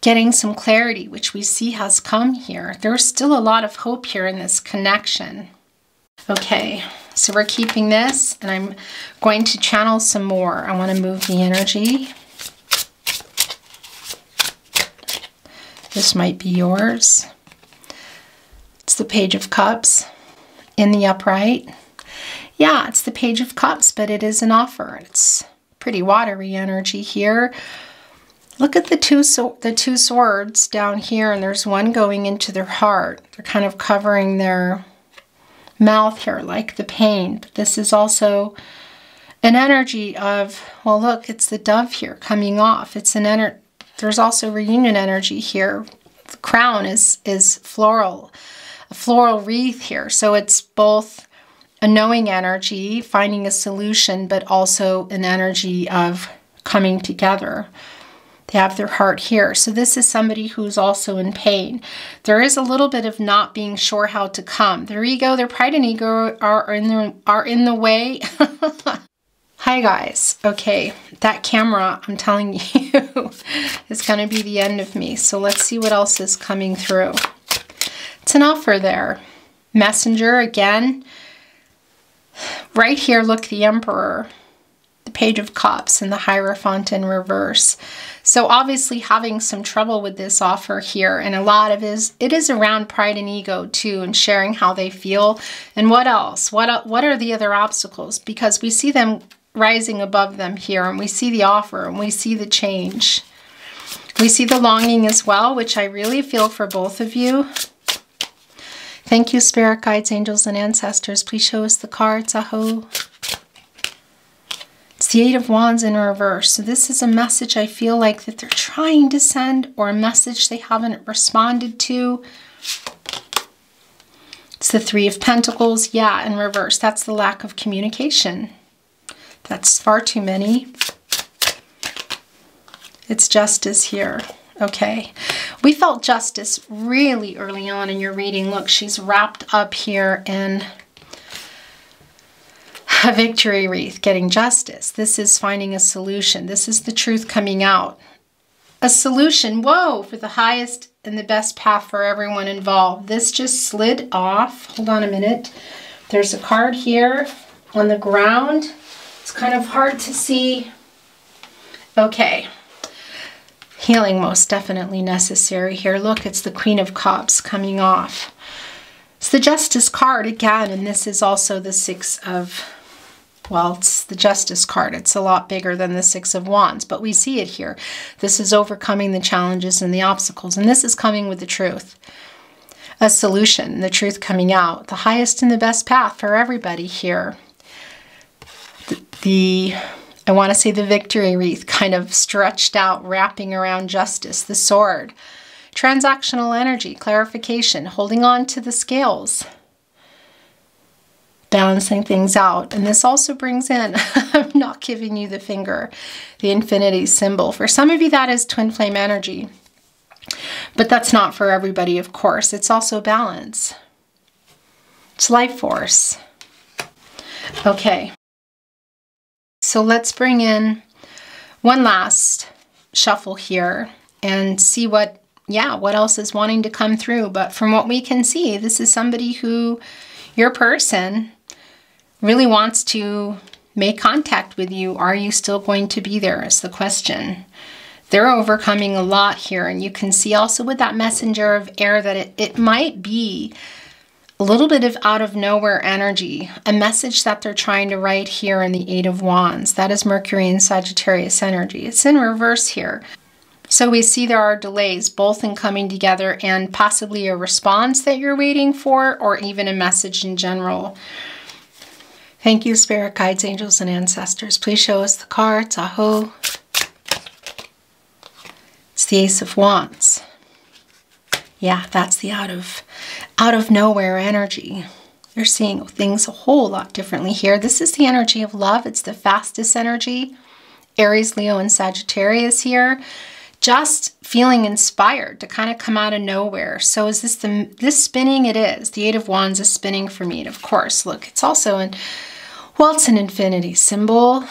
Getting some clarity, which we see has come here. There's still a lot of hope here in this connection. Okay, so we're keeping this, and I'm going to channel some more. I want to move the energy. This might be yours. It's the Page of Cups in the upright. Yeah, it's the Page of Cups, but it is an offer. It's pretty watery energy here. Look at the two swords down here, and there's one going into their heart. They're kind of covering their mouth here, like the pain. But this is also an energy of, well, look, it's the dove here coming off. It's an energy. There's also reunion energy here. The crown is floral, a floral wreath here. So it's both a knowing energy, finding a solution, but also an energy of coming together. They have their heart here. So this is somebody who's also in pain. There is a little bit of not being sure how to come. Their ego, their pride and ego are in the way. Hi guys. Okay, that camera, I'm telling you, is going to be the end of me. So let's see what else is coming through. It's an offer there. Messenger again. Right here, look, the Emperor. the Page of Cups and the Hierophant in reverse. So obviously having some trouble with this offer here, and a lot of it is around pride and ego too, and sharing how they feel. And what else? What are the other obstacles? Because we see them rising above them here, and we see the offer, and we see the change. We see the longing as well, which I really feel for both of you. Thank you, spirit guides, angels, and ancestors. Please show us the cards. Aho. It's the Eight of Wands in reverse. So this is a message I feel like that they're trying to send, or a message they haven't responded to. It's the Three of Pentacles. Yeah, in reverse. That's the lack of communication. That's far too many. It's Justice here. Okay. We felt Justice really early on in your reading. Look, she's wrapped up here in a victory wreath, getting justice. This is finding a solution. This is the truth coming out. A solution, whoa, for the highest and the best path for everyone involved. This just slid off. Hold on a minute. There's a card here on the ground. It's kind of hard to see. Okay. Healing most definitely necessary here. Look, it's the Queen of Cups coming off. It's the Justice card again, and this is also the Six of... Well, it's the Justice card. It's a lot bigger than the Six of Wands, but we see it here. This is overcoming the challenges and the obstacles, and this is coming with the truth. A solution, the truth coming out. The highest and the best path for everybody here. I want to say the victory wreath kind of stretched out, wrapping around justice. The sword. Transactional energy, clarification, holding on to the scales. Balancing things out. And this also brings in, I'm not giving you the finger, the infinity symbol. For some of you, that is twin flame energy. But that's not for everybody, of course. It's also balance. It's life force. Okay. So let's bring in one last shuffle here and see what else is wanting to come through. But from what we can see, this is somebody who, your person, really wants to make contact with you. Are you still going to be there is the question. They're overcoming a lot here. And you can see also with that messenger of air that it might be a little bit of out of nowhere energy, a message that they're trying to write here in the Eight of Wands. That is Mercury and Sagittarius energy. It's in reverse here. So we see there are delays both in coming together and possibly a response that you're waiting for, or even a message in general. Thank you, spirit guides, angels, and ancestors. Please show us the cards. Aho. It's the Ace of Wands. Yeah, that's the out of nowhere energy. You're seeing things a whole lot differently here. This is the energy of love. It's the fastest energy. Aries, Leo, and Sagittarius here. Just feeling inspired to kind of come out of nowhere. So is this spinning? It is. The Eight of Wands is spinning for me. And of course, look, it's also it's an infinity symbol.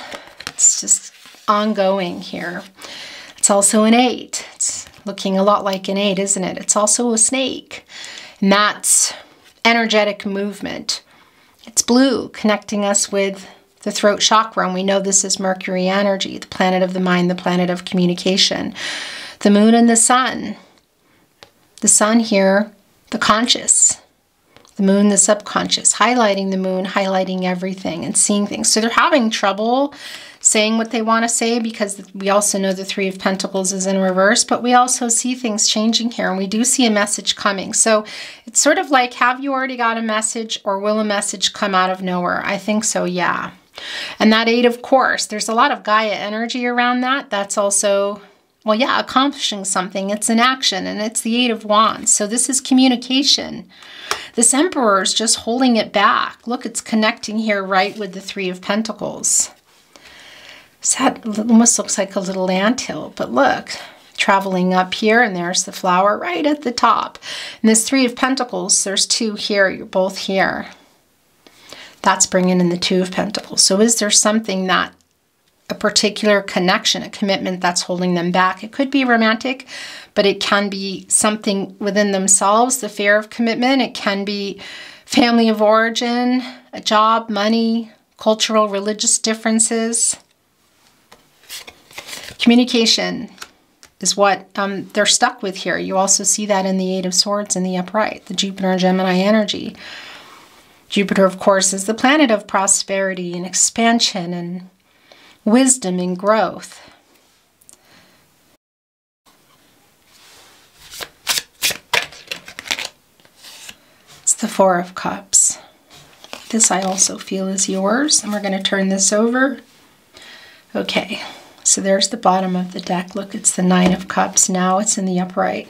It's just ongoing here. It's also an 8. It's looking a lot like an 8, isn't it? It's also a snake. And that's energetic movement. It's blue, connecting us with the throat chakra, and we know this is Mercury energy, the planet of the mind, the planet of communication. The moon and the sun. The sun here, the conscious. The moon, the subconscious. Highlighting the moon, highlighting everything and seeing things. So they're having trouble saying what they want to say, because we also know the Three of Pentacles is in reverse, but we also see things changing here, and we do see a message coming. So it's sort of like, have you already got a message, or will a message come out of nowhere? I think so, yeah. And that 8, of course, there's a lot of Gaia energy around that. That's also, well, yeah, accomplishing something. It's an action, and it's the 8 of Wands. So this is communication. This Emperor is just holding it back. Look, it's connecting here right with the 3 of Pentacles. That almost looks like a little anthill, but look, traveling up here, and there's the flower right at the top. And this 3 of Pentacles, there's 2 here, you're both here. That's bringing in the 2 of Pentacles. So is there something that, a particular connection, a commitment that's holding them back? It could be romantic, but it can be something within themselves, the fear of commitment. It can be family of origin, a job, money, cultural, religious differences. Communication is what they're stuck with here. You also see that in the Eight of Swords in the upright, the Jupiter and Gemini energy. Jupiter, of course, is the planet of prosperity and expansion and wisdom and growth. It's the Four of Cups. This I also feel is yours, and we're going to turn this over. Okay, so there's the bottom of the deck. Look, it's the Nine of Cups. Now it's in the upright.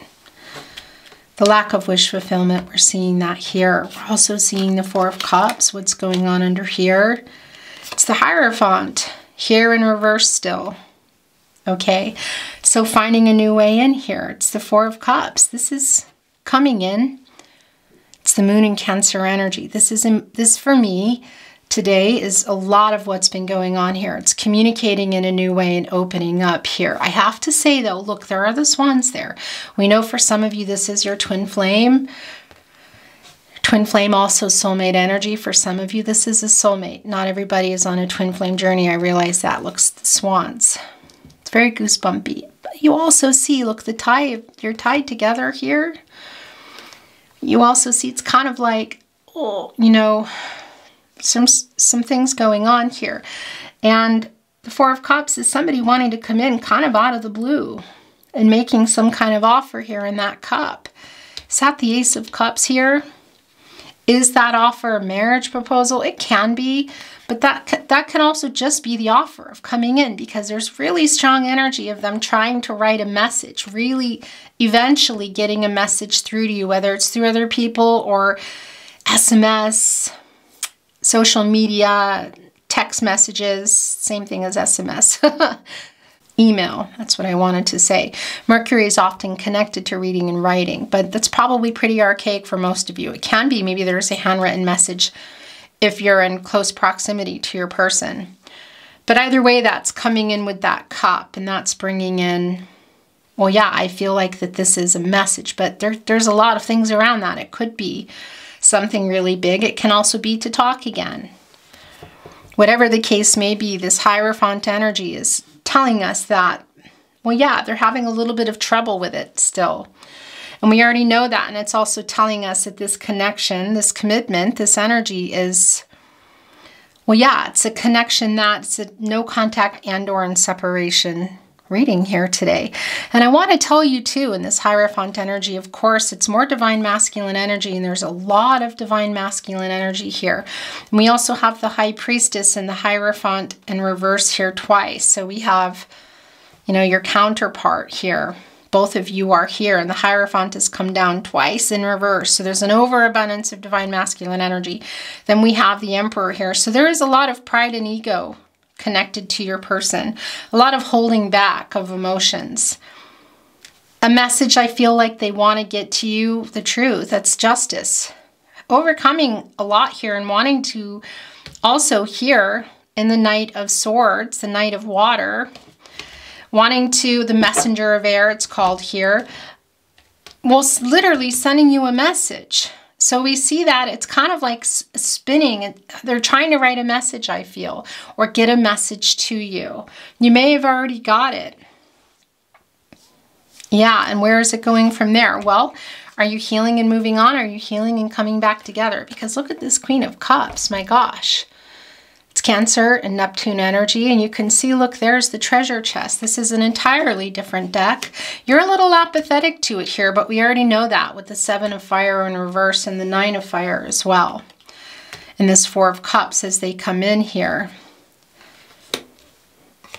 The lack of wish fulfillment, we're seeing that here. We're also seeing the Four of Cups. What's going on under here? It's the Hierophant, here in reverse still. Okay, so finding a new way in here. It's the Four of Cups. This is coming in. It's the Moon in Cancer energy. This for me today is a lot of what's been going on here. It's communicating in a new way and opening up here. I have to say though, look, there are the swans there. We know for some of you this is your twin flame. Twin flame also soulmate energy. For some of you this is a soulmate. Not everybody is on a twin flame journey. I realize that. Look, swans. It's very goosebumpy. But you also see, look, the tie, you're tied together here. You also see it's kind of like, oh, you know, some things going on here. And the Four of Cups is somebody wanting to come in kind of out of the blue and making some kind of offer here in that cup. Is that the Ace of Cups here? Is that offer a marriage proposal? It can be, but that can also just be the offer of coming in, because there's really strong energy of them trying to write a message, really eventually getting a message through to you, whether it's through other people or SMS, social media, text messages, same thing as SMS. Email, that's what I wanted to say. Mercury is often connected to reading and writing, but that's probably pretty archaic for most of you. It can be, maybe there's a handwritten message if you're in close proximity to your person. But either way, that's coming in with that cup, and that's bringing in, well, yeah, I feel like that this is a message, but there's a lot of things around that. It could be something really big. It can also be to talk again. Whatever the case may be, this Hierophant energy is telling us that, well, yeah, they're having a little bit of trouble with it still. And we already know that. And it's also telling us that this connection, this commitment, this energy is, well, yeah, it's a connection that's a no contact and or in separation reading here today. And I want to tell you too, in this Hierophant energy, of course, it's more divine masculine energy, and there's a lot of divine masculine energy here. And we also have the High Priestess and the Hierophant in reverse here twice. So we have, you know, your counterpart here. Both of you are here, and the Hierophant has come down twice in reverse. So there's an overabundance of divine masculine energy. Then we have the Emperor here. So there is a lot of pride and ego connected to your person. A lot of holding back of emotions. A message I feel like they want to get to you, the truth, that's justice. Overcoming a lot here and wanting to also here in the Knight of Swords, the Knight of Water, wanting to, the Messenger of Air, it's called here, well, literally sending you a message. So we see that it's kind of like spinning. They're trying to write a message, I feel, or get a message to you. You may have already got it. Yeah, and where is it going from there? Well, are you healing and moving on? Are you healing and coming back together? Because look at this Queen of Cups, my gosh. It's Cancer and Neptune energy, and you can see, look, there's the treasure chest. This is an entirely different deck. You're a little apathetic to it here, but we already know that with the Seven of Fire in reverse and the Nine of Fire as well. And this Four of Cups as they come in here.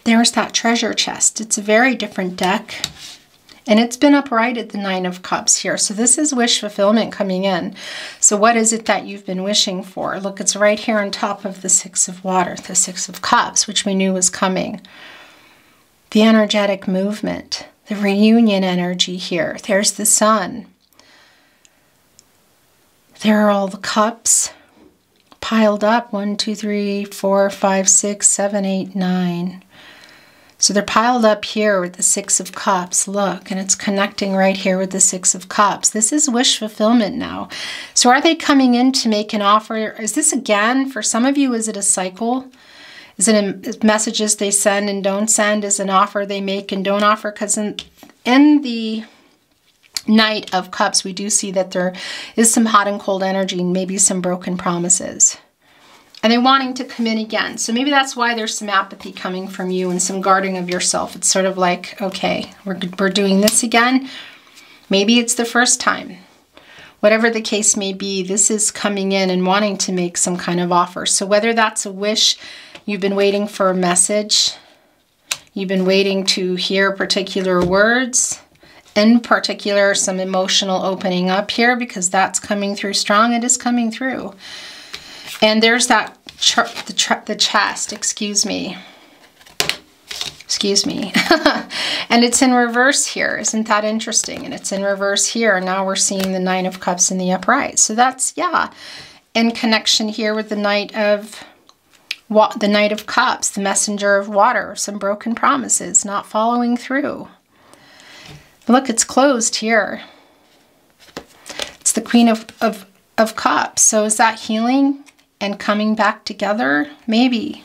There's that treasure chest. It's a very different deck. And it's been uprighted, the Nine of Cups here. So this is wish fulfillment coming in. So what is it that you've been wishing for? Look, it's right here on top of the Six of Water, the Six of Cups, which we knew was coming. The energetic movement, the reunion energy here. There's the Sun. There are all the cups piled up. 1, 2, 3, 4, 5, 6, 7, 8, 9. So they're piled up here with the Six of Cups, look, and it's connecting right here with the Six of Cups. This is wish fulfillment now. So are they coming in to make an offer? Is this again, for some of you, is it a cycle? Is it messages they send and don't send? Is an offer they make and don't offer? Because in the Knight of Cups, we do see that there is some hot and cold energy and maybe some broken promises. And they're wanting to come in again. So maybe that's why there's some apathy coming from you and some guarding of yourself. It's sort of like, okay, we're doing this again. Maybe it's the first time. Whatever the case may be, this is coming in and wanting to make some kind of offer. So whether that's a wish, you've been waiting for a message, you've been waiting to hear particular words, in particular some emotional opening up here, because that's coming through strong. It is coming through. And there's that the chest, excuse me. And it's in reverse here. Isn't that interesting? And it's in reverse here. And now we're seeing the Nine of Cups in the upright. So that's, yeah, in connection here with the Knight of Cups, the messenger of water, some broken promises, not following through. Look, it's closed here. It's the Queen of Cups. So is that healing and coming back together? Maybe.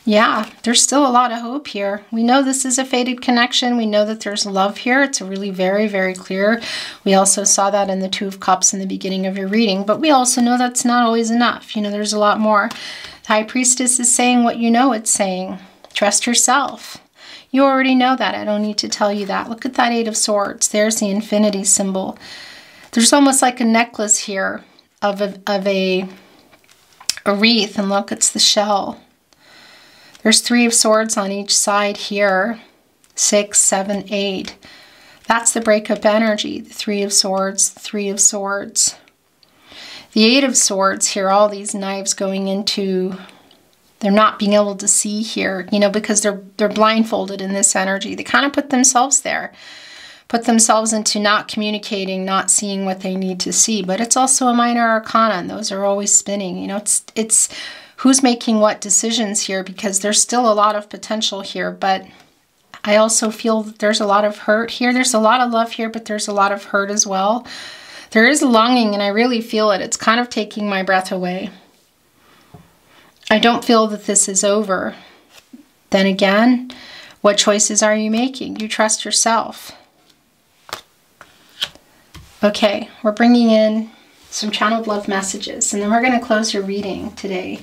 Yeah, there's still a lot of hope here. We know this is a fated connection. We know that there's love here. It's really very, very clear. We also saw that in the Two of Cups in the beginning of your reading, but we also know that's not always enough. You know, there's a lot more. The High Priestess is saying what you know it's saying. Trust yourself. You already know that. I don't need to tell you that. Look at that Eight of Swords. There's the infinity symbol. There's almost like a necklace here of a wreath, and look, it's the shell. There's Three of Swords on each side here. 6, 7, 8. That's the breakup energy. The Three of Swords, Three of Swords. The Eight of Swords here, all these knives going into, they're not being able to see here, you know, because they're blindfolded in this energy. They kind of put themselves there. Put themselves into not communicating, not seeing what they need to see. But it's also a minor arcana, and those are always spinning. You know, it's who's making what decisions here, because there's still a lot of potential here, but I also feel that there's a lot of hurt here. There's a lot of love here, but there's a lot of hurt as well. There is longing, and I really feel it. It's kind of taking my breath away. I don't feel that this is over. Then again, what choices are you making? You trust yourself. Okay, we're bringing in some channeled love messages, and then we're going to close your reading today.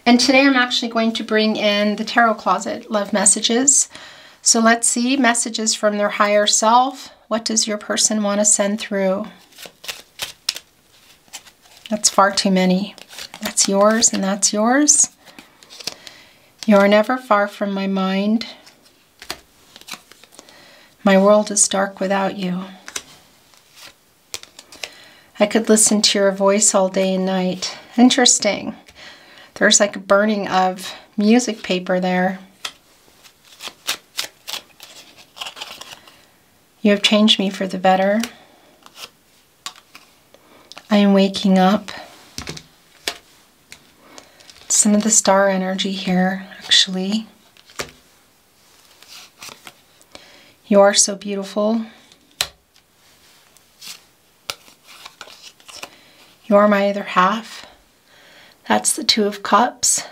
And today I'm actually going to bring in the Tarot Closet love messages. So let's see, messages from their higher self. What does your person want to send through? That's far too many. That's yours and that's yours. You are never far from my mind. My world is dark without you. I could listen to your voice all day and night. Interesting. There's like a burning of music paper there. You have changed me for the better. I am waking up. Some of the star energy here, actually. You are so beautiful. You are my other half. That's the Two of Cups.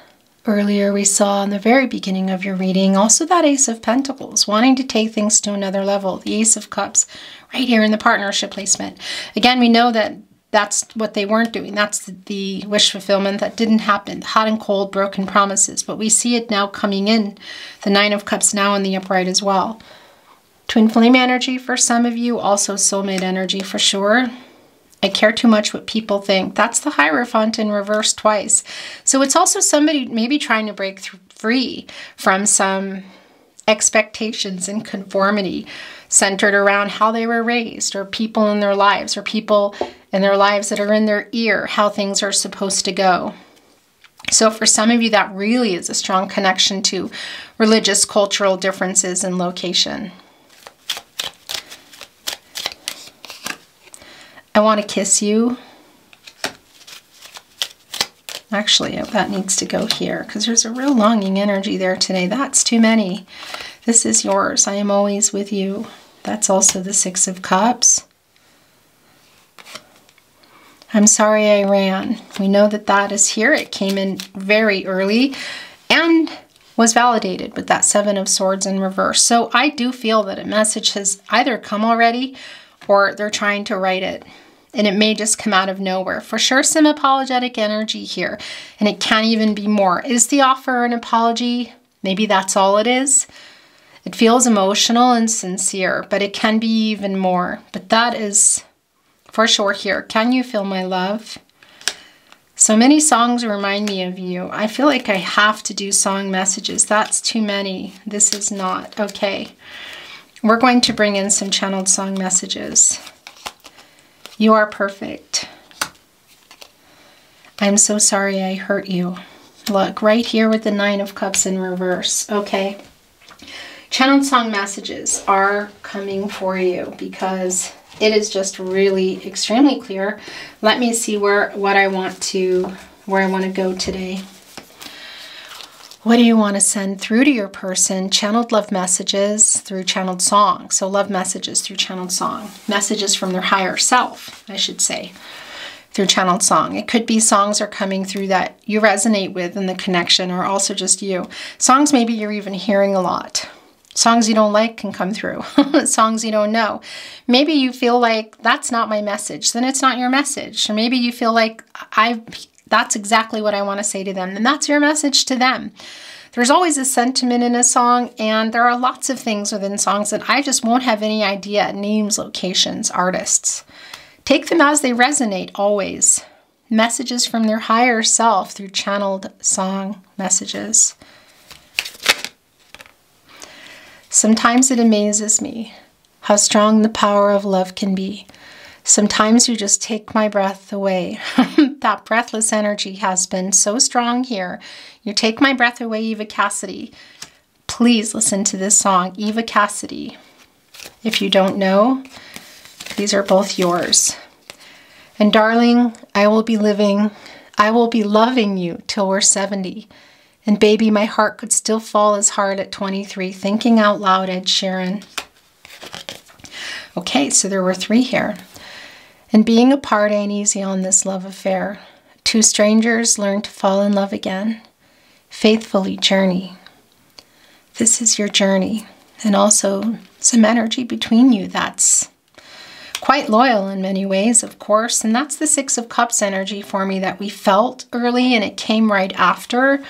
Earlier we saw in the very beginning of your reading also that Ace of Pentacles, wanting to take things to another level. The Ace of Cups right here in the partnership placement. Again, we know that that's what they weren't doing. That's the wish fulfillment that didn't happen. Hot and cold, broken promises. But we see it now coming in. The Nine of Cups now in the upright as well. Twin flame energy for some of you. Also soulmate energy for sure. I care too much what people think. That's the Hierophant in reverse twice. So it's also somebody maybe trying to break free from some expectations and conformity centered around how they were raised, or people in their lives, or people in their lives that are in their ear, how things are supposed to go. So for some of you, that really is a strong connection to religious, cultural differences and location. I want to kiss you. Actually, that needs to go here because there's a real longing energy there today. That's too many. This is yours. I am always with you. That's also the Six of Cups. I'm sorry I ran. We know that that is here. It came in very early and was validated with that Seven of Swords in reverse. So I do feel that a message has either come already or they're trying to write it. And it may just come out of nowhere. For sure, some apologetic energy here. And it can't even be more. Is the offer an apology? Maybe that's all it is. It feels emotional and sincere, but it can be even more. But that is for sure here. Can you feel my love? So many songs remind me of you. I feel like I have to do song messages. That's too many. This is not. Okay. We're going to bring in some channeled song messages. You are perfect. I'm so sorry I hurt you. Look, right here with the Nine of Cups in reverse. Okay. Channeled song messages are coming for you because it is just really extremely clear. Let me see where I want to go today. What do you want to send through to your person? Channeled love messages through channeled song. So love messages through channeled song. Messages from their higher self, I should say, through channeled song. It could be songs are coming through that you resonate with in the connection, or also just you. Songs maybe you're even hearing a lot. Songs you don't like can come through. Songs you don't know. Maybe you feel like that's not my message. Then it's not your message. Or maybe you feel like that's exactly what I want to say to them. And that's your message to them. There's always a sentiment in a song, and there are lots of things within songs that I just won't have any idea. Names, locations, artists. Take them as they resonate always. Messages from their higher self through channeled song messages. Sometimes it amazes me how strong the power of love can be. Sometimes you just take my breath away. That breathless energy has been so strong here. You take my breath away, Eva Cassidy. Please listen to this song, Eva Cassidy. If you don't know, these are both yours. And darling, I will be loving you till we're 70. And baby, my heart could still fall as hard at 23. Thinking out loud, Ed Sheeran. Okay, so there were 3 here. And being apart ain't easy on this love affair. 2 strangers learn to fall in love again. Faithfully journey. This is your journey. And also some energy between you that's quite loyal in many ways, of course. And that's the 6 of Cups energy for me that we felt early, and it came right after.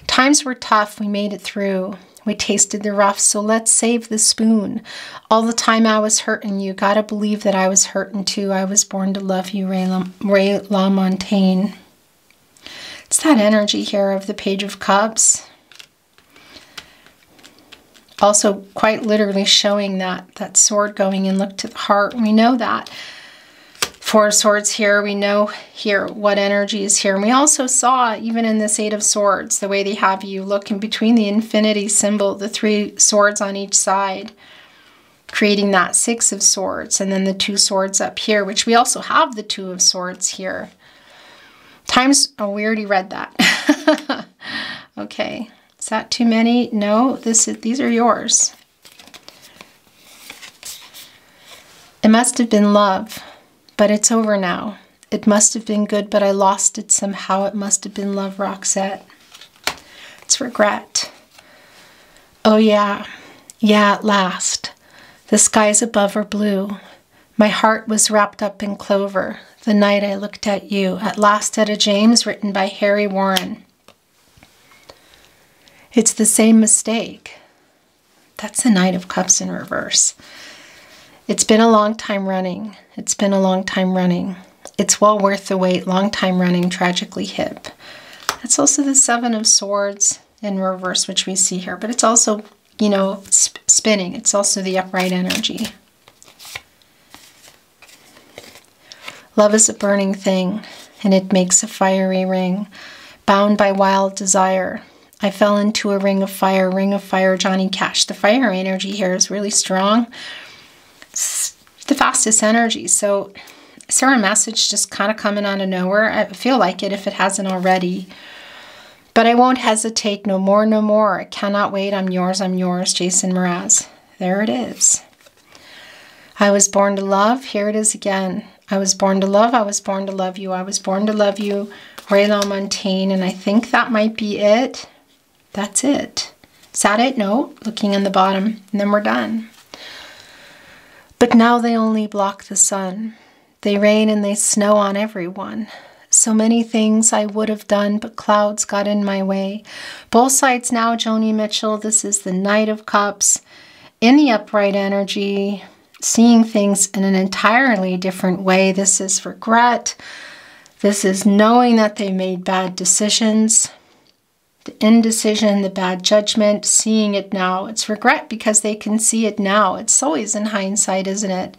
Times were tough. We made it through. We tasted the rough, so let's save the spoon. All the time I was hurting, you gotta believe that I was hurting too. I was born to love you, Ray LaMontagne. It's that energy here of the Page of Cups. Also quite literally showing that sword going in. Look to the heart. We know that. 4 of Swords here. We know here what energy is here. And we also saw, even in this 8 of Swords, the way they have you look in between the infinity symbol, the 3 swords on each side, creating that 6 of Swords, and then the 2 swords up here, which we also have the 2 of Swords here. Times, oh, we already read that. Okay, is that too many? No, these are yours. It must have been love. But it's over now. It must have been good, but I lost it somehow. It must have been love, Roxette. It's regret. Oh yeah, at last. The skies above are blue. My heart was wrapped up in clover. The night I looked at you. At last, Etta James, written by Harry Warren. It's the same mistake. That's the Knight of Cups in reverse. It's been a long time running. It's been a long time running. It's well worth the wait. Long time running, tragically hip. It's also the 7 of Swords in reverse, which we see here. But it's also, you know, spinning. It's also the upright energy. Love is a burning thing, and it makes a fiery ring. Bound by wild desire, I fell into a ring of fire, Johnny Cash. The fire energy here is really strong. It's the fastest energy. So is there a message just kind of coming out of nowhere? I feel like it if it hasn't already. But I won't hesitate. No more, no more. I cannot wait. I'm yours, Jason Mraz. There it is. I was born to love. Here it is again. I was born to love. I was born to love you. I was born to love you. Ray LaMontagne. And I think that might be it. That's it. Is that it? No. Looking in the bottom. And then we're done. But now they only block the sun. They rain and they snow on everyone. So many things I would have done, but clouds got in my way. Both sides now, Joni Mitchell. This is the Knight of Cups. In the upright energy, seeing things in an entirely different way. This is regret. This is knowing that they made bad decisions. The indecision, the bad judgment, seeing it now. It's regret because they can see it now. It's always in hindsight, isn't it?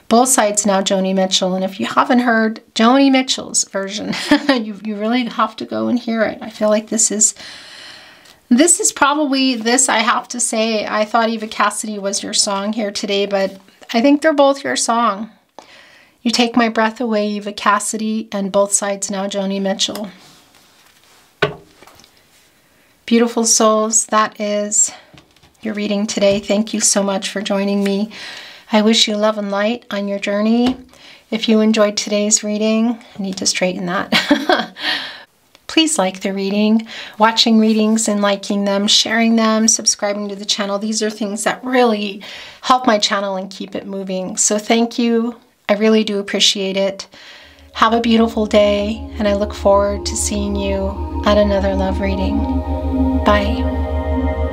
Both sides now, Joni Mitchell. And if you haven't heard Joni Mitchell's version, you really have to go and hear it. I feel like this is probably, I have to say, I thought Eva Cassidy was your song here today, but I think they're both your song. You Take My Breath Away, Eva Cassidy, and Both Sides Now, Joni Mitchell. Beautiful souls, that is your reading today. Thank you so much for joining me. I wish you love and light on your journey. If you enjoyed today's reading, I need to straighten that. Please like the reading, watching readings and liking them, sharing them, subscribing to the channel. These are things that really help my channel and keep it moving. So thank you. I really do appreciate it. Have a beautiful day, and I look forward to seeing you at another love reading. Bye.